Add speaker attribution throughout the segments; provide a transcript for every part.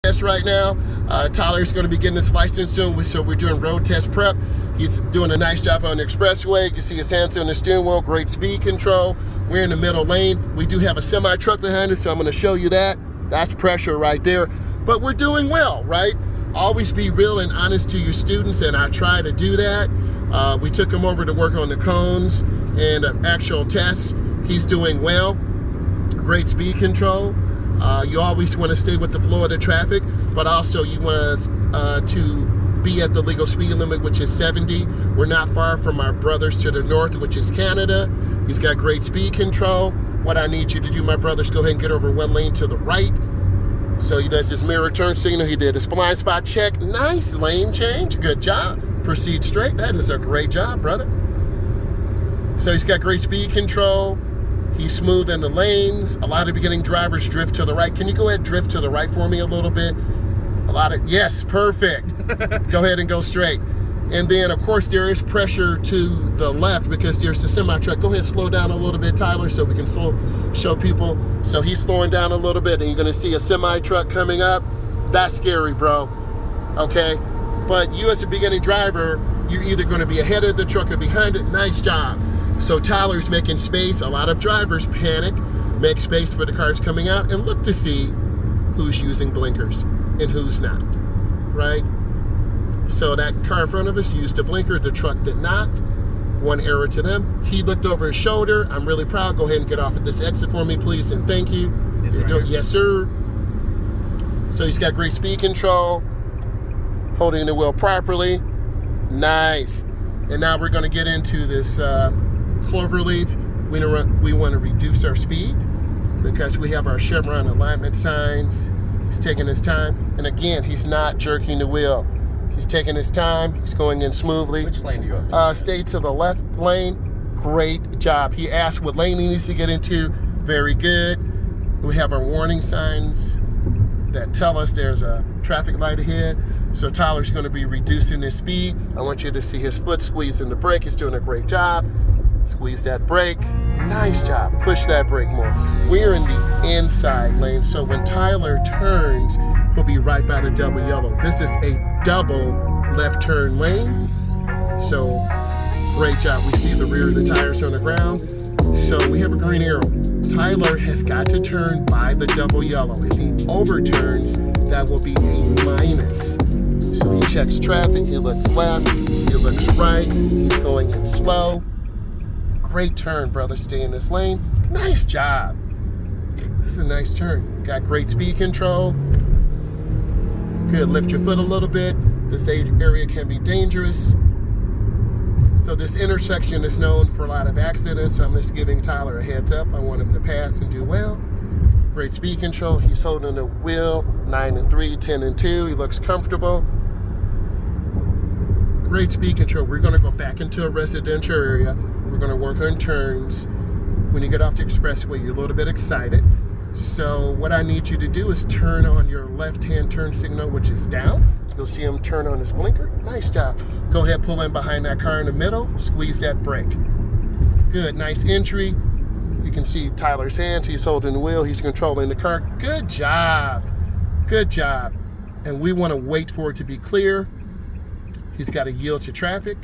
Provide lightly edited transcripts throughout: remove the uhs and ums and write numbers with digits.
Speaker 1: test right now. Tyler's going to be getting his license soon, so we're doing road test prep. He's doing a nice job on the expressway. You can see his hands on the steering wheel, great speed control. We're in the middle lane. We do have a semi-truck behind us, so I'm going to show you that. That's pressure right there. But we're doing well, right? Always be real and honest to your students, and I try to do that. We took him over to work on the cones and actual tests. He's doing well. Great speed control. You always want to stay with the flow of the traffic, but also you want to be at the legal speed limit, which is 70. We're not far from our brothers to the north, which is Canada. He's got great speed control. What I need you to do, my brothers, go ahead and get over one lane to the right. So he does his mirror turn signal. He did his blind spot check. Nice lane change. Good job. Proceed straight. That is a great job, brother. So he's got great speed control. He's smooth in the lanes. A lot of beginning drivers drift to the right. Can you go ahead and drift to the right for me a little bit? Yes, perfect. Go ahead and go straight. And then, of course, there is pressure to the left because there's the semi-truck. Go ahead and slow down a little bit, Tyler, so we can show people. So he's slowing down a little bit, and you're going to see a semi-truck coming up. That's scary, bro. Okay? But you as a beginning driver, you're either going to be ahead of the truck or behind it. Nice job. So Tyler's making space. A lot of drivers panic, make space for the cars coming out, and look to see who's using blinkers and who's not, right? So that car in front of us used a blinker, the truck did not. One error to them. He looked over his shoulder. I'm really proud. Go ahead and get off at this exit for me, please, and thank you. Yes, sir. So he's got great speed control, holding the wheel properly. Nice. And now we're going to get into this cloverleaf. We want to reduce our speed because we have our chevron alignment signs. He's taking his time. And again, he's not jerking the wheel. He's taking his time. He's going in smoothly.
Speaker 2: Which lane do you have?
Speaker 1: Stay to the left lane. Great job. He asked what lane he needs to get into. Very good. We have our warning signs that tell us there's a traffic light ahead. So Tyler's going to be reducing his speed. I want you to see his foot squeezing the brake. He's doing a great job. Squeeze that brake. Nice job. Push that brake more. We're in the inside lane, so when Tyler turns, he'll be right by the double yellow. This is a double left turn lane. So great job. We see the rear of the tires on the ground. So we have a green arrow. Tyler has got to turn by the double yellow. If he overturns, that will be a minus. So he checks traffic. He looks left. He looks right. He's going in slow. Great turn, brother. Stay in this lane. Nice job. This is a nice turn. Got great speed control. Good. Lift your foot a little bit. This area can be dangerous. So this intersection is known for a lot of accidents. So I'm just giving Tyler a heads up. I want him to pass and do well. Great speed control. He's holding the wheel. 9 and 3, 10 and 2. He looks comfortable. Great speed control. We're going to go back into a residential area. We're going to work on turns. When you get off the expressway, you're a little bit excited. So what I need you to do is turn on your left-hand turn signal, which is down. You'll see him turn on his blinker. Nice job. Go ahead, pull in behind that car in the middle. Squeeze that brake. Good, nice entry. You can see Tyler's hands. He's holding the wheel. He's controlling the car. Good job. Good job. And we want to wait for it to be clear. He's got to yield to traffic.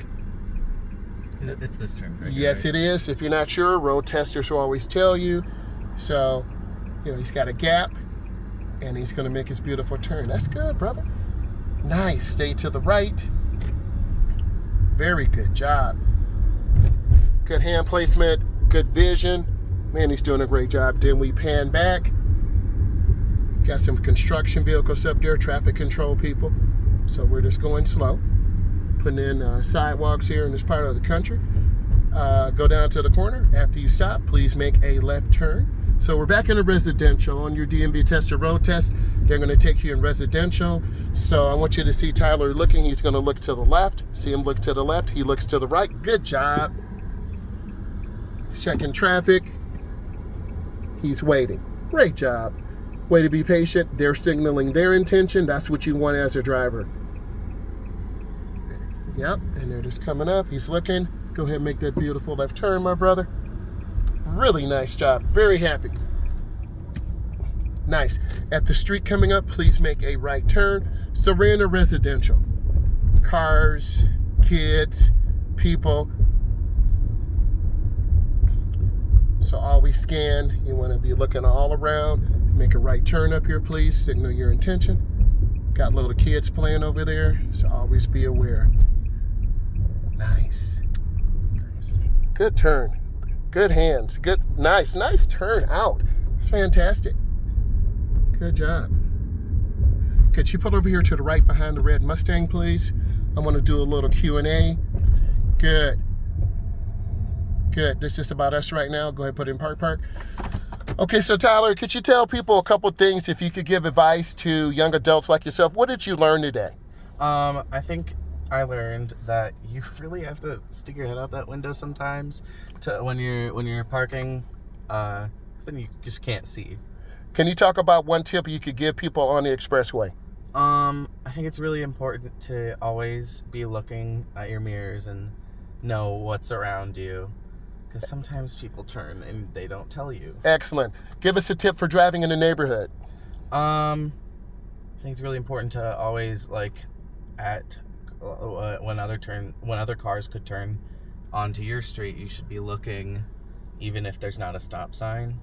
Speaker 2: It's this turn. Right?
Speaker 1: Yes, it is. If you're not sure, road testers will always tell you. So, he's got a gap, and he's going to make his beautiful turn. That's good, brother. Nice. Stay to the right. Very good job. Good hand placement. Good vision. Man, he's doing a great job. Then we pan back. Got some construction vehicles up there, traffic control people. So we're just going slow. Putting in sidewalks here in this part of the country. Go down to the corner. After you stop, please make a left turn. So we're back in a residential. On your DMV tester road test, they're going to take you in residential. So I want you to see Tyler looking. He's going to look to the left. See him look to the left. He looks to the right. Good job. He's checking traffic. He's waiting. Great job. Way to be patient. They're signaling their intention. That's what you want as a driver. Yep, and they're just coming up. He's looking. Go ahead and make that beautiful left turn, my brother. Really nice job. Very happy. Nice. At the street coming up, please make a right turn. So we're in a residential. Cars, kids, people. So always scan. You want to be looking all around. Make a right turn up here, please. Signal your intention. Got little kids playing over there, so always be aware. Nice. Nice. Good turn. Good hands. Good. Nice turn out. It's fantastic. Good job. Could you pull over here to the right behind the red Mustang, please? I want to do a little Q&A. Good. Good. This is about us right now. Go ahead and put it in park. Okay, so Tyler, could you tell people a couple things, if you could give advice to young adults like yourself? What did you learn today?
Speaker 2: I think I learned that you really have to stick your head out that window sometimes when you're parking, 'cause then you just can't see.
Speaker 1: Can you talk about one tip you could give people on the expressway?
Speaker 2: I think it's really important to always be looking at your mirrors and know what's around you, because sometimes people turn and they don't tell you.
Speaker 1: Excellent. Give us a tip for driving in the neighborhood.
Speaker 2: I think it's really important to always when other cars could turn onto your street, you should be looking, even if there's not a stop sign.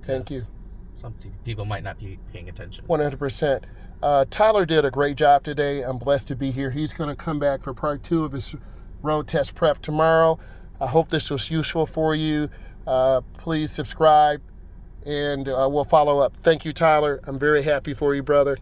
Speaker 1: Thank you.
Speaker 2: Some people might not be paying attention.
Speaker 1: 100%. Tyler did a great job today. I'm blessed to be here. He's going to come back for part 2 of his road test prep tomorrow. I hope this was useful for you. Please subscribe, and we'll follow up. Thank you, Tyler. I'm very happy for you, brother.